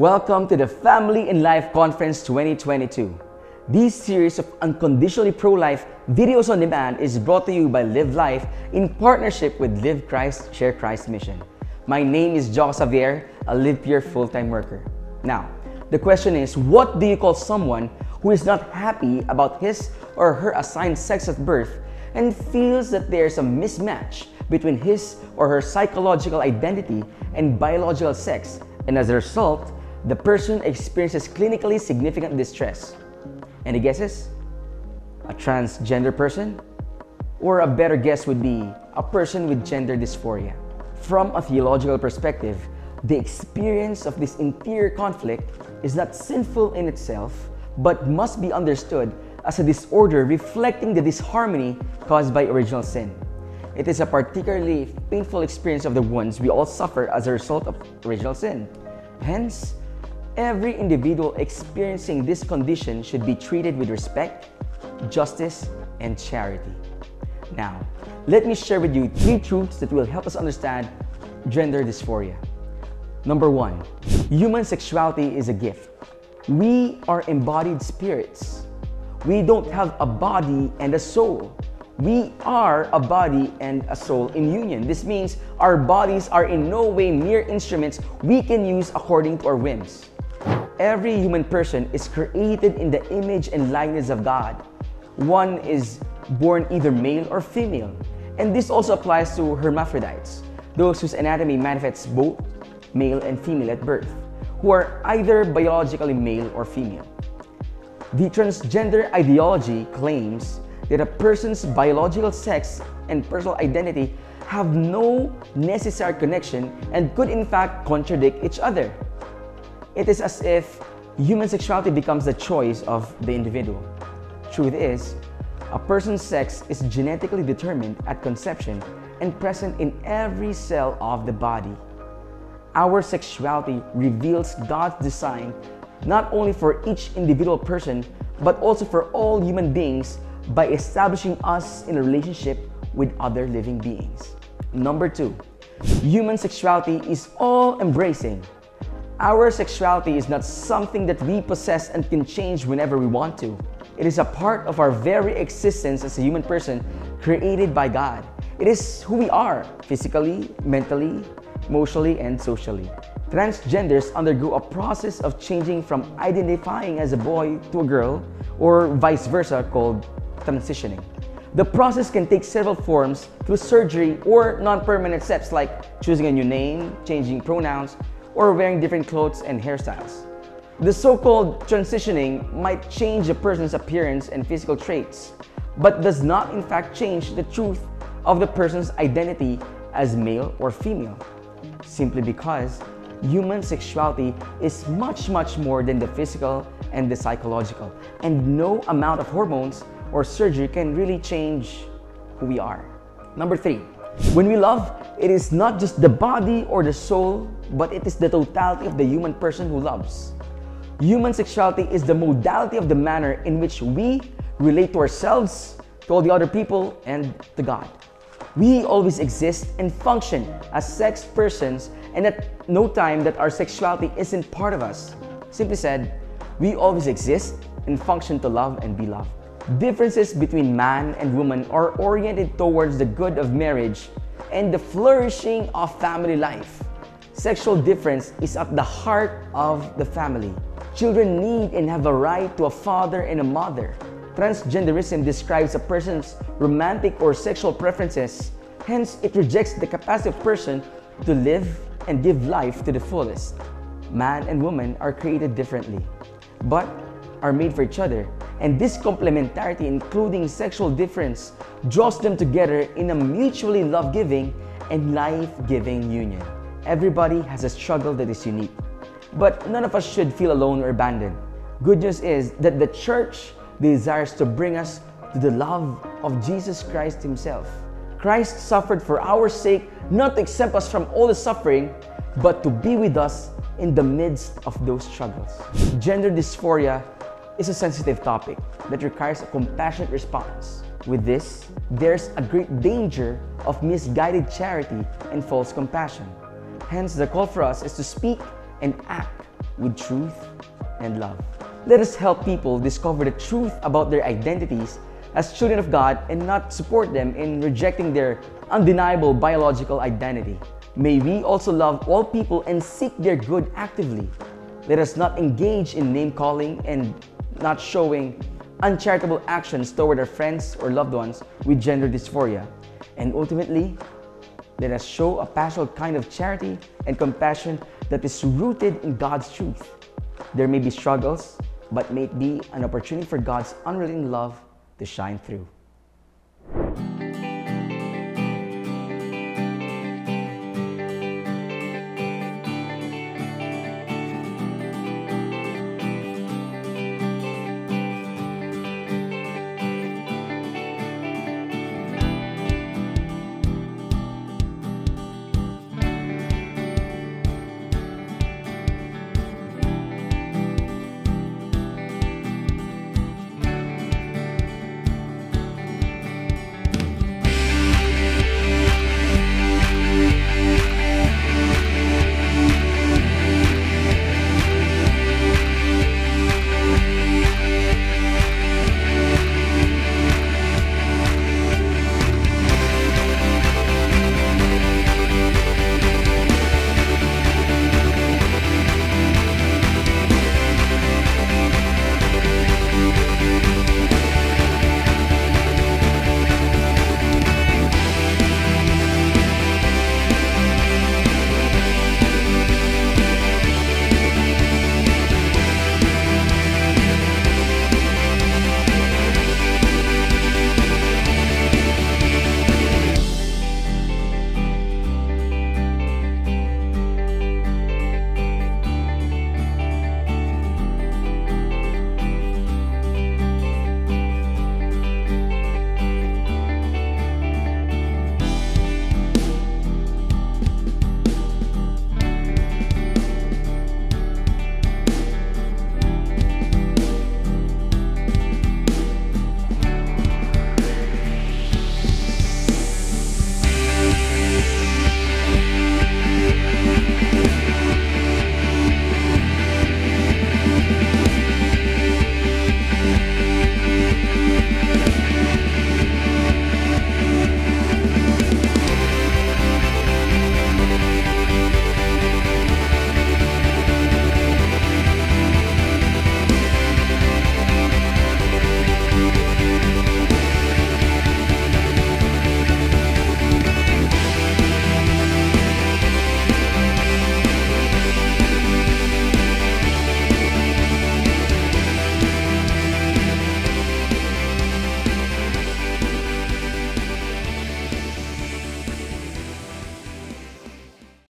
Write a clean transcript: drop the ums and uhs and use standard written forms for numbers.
Welcome to the Family in Life Conference 2022. This series of unconditionally pro-life videos on demand is brought to you by Live Life in partnership with Live Christ, Share Christ mission. My name is Joe Xavier, a Live Pure full-time worker. Now, the question is, what do you call someone who is not happy about his or her assigned sex at birth and feels that there's a mismatch between his or her psychological identity and biological sex, and as a result, the person experiences clinically significant distress? Any guesses? A transgender person? Or a better guess would be a person with gender dysphoria. From a theological perspective, the experience of this interior conflict is not sinful in itself, but must be understood as a disorder reflecting the disharmony caused by original sin. It is a particularly painful experience of the wounds we all suffer as a result of original sin. Hence, every individual experiencing this condition should be treated with respect, justice, and charity. Now, let me share with you 3 truths that will help us understand gender dysphoria. Number 1, human sexuality is a gift. We are embodied spirits. We don't have a body and a soul. We are a body and a soul in union. This means our bodies are in no way mere instruments we can use according to our whims. Every human person is created in the image and likeness of God. One is born either male or female. And this also applies to hermaphrodites, those whose anatomy manifests both male and female at birth, who are either biologically male or female. The transgender ideology claims that a person's biological sex and personal identity have no necessary connection and could in fact contradict each other. It is as if human sexuality becomes the choice of the individual. Truth is, a person's sex is genetically determined at conception and present in every cell of the body. Our sexuality reveals God's design not only for each individual person, but also for all human beings by establishing us in a relationship with other living beings. Number 2, human sexuality is all-embracing. Our sexuality is not something that we possess and can change whenever we want to. It is a part of our very existence as a human person created by God. It is who we are physically, mentally, emotionally, and socially. Transgenders undergo a process of changing from identifying as a boy to a girl, or vice versa, called transitioning. The process can take several forms through surgery or non-permanent steps like choosing a new name, changing pronouns, or wearing different clothes and hairstyles. The so-called transitioning might change a person's appearance and physical traits, but does not in fact change the truth of the person's identity as male or female, simply because human sexuality is much more than the physical and the psychological, and no amount of hormones or surgery can really change who we are. Number 3, when we love, it is not just the body or the soul, but it is the totality of the human person who loves. Human sexuality is the modality of the manner in which we relate to ourselves, to all the other people, and to God. We always exist and function as sex persons, and at no time that our sexuality isn't part of us. Simply said, we always exist and function to love and be loved. Differences between man and woman are oriented towards the good of marriage and the flourishing of family life. Sexual difference is at the heart of the family. Children need and have a right to a father and a mother. Transgenderism describes a person's romantic or sexual preferences. Hence, it rejects the capacity of a person to live and give life to the fullest. Man and woman are created differently, but are made for each other, and this complementarity, including sexual difference, draws them together in a mutually love-giving and life-giving union. Everybody has a struggle that is unique, but none of us should feel alone or abandoned. Good news is that the church desires to bring us to the love of Jesus Christ Himself. Christ suffered for our sake, not to exempt us from all the suffering, but to be with us in the midst of those struggles. Gender dysphoria is a sensitive topic that requires a compassionate response. With this, there's a great danger of misguided charity and false compassion. Hence, the call for us is to speak and act with truth and love. Let us help people discover the truth about their identities as children of God and not support them in rejecting their undeniable biological identity. May we also love all people and seek their good actively. Let us not engage in name-calling and not showing uncharitable actions toward our friends or loved ones with gender dysphoria. And ultimately, let us show a pastoral kind of charity and compassion that is rooted in God's truth. There may be struggles, but may it be an opportunity for God's unrelenting love to shine through.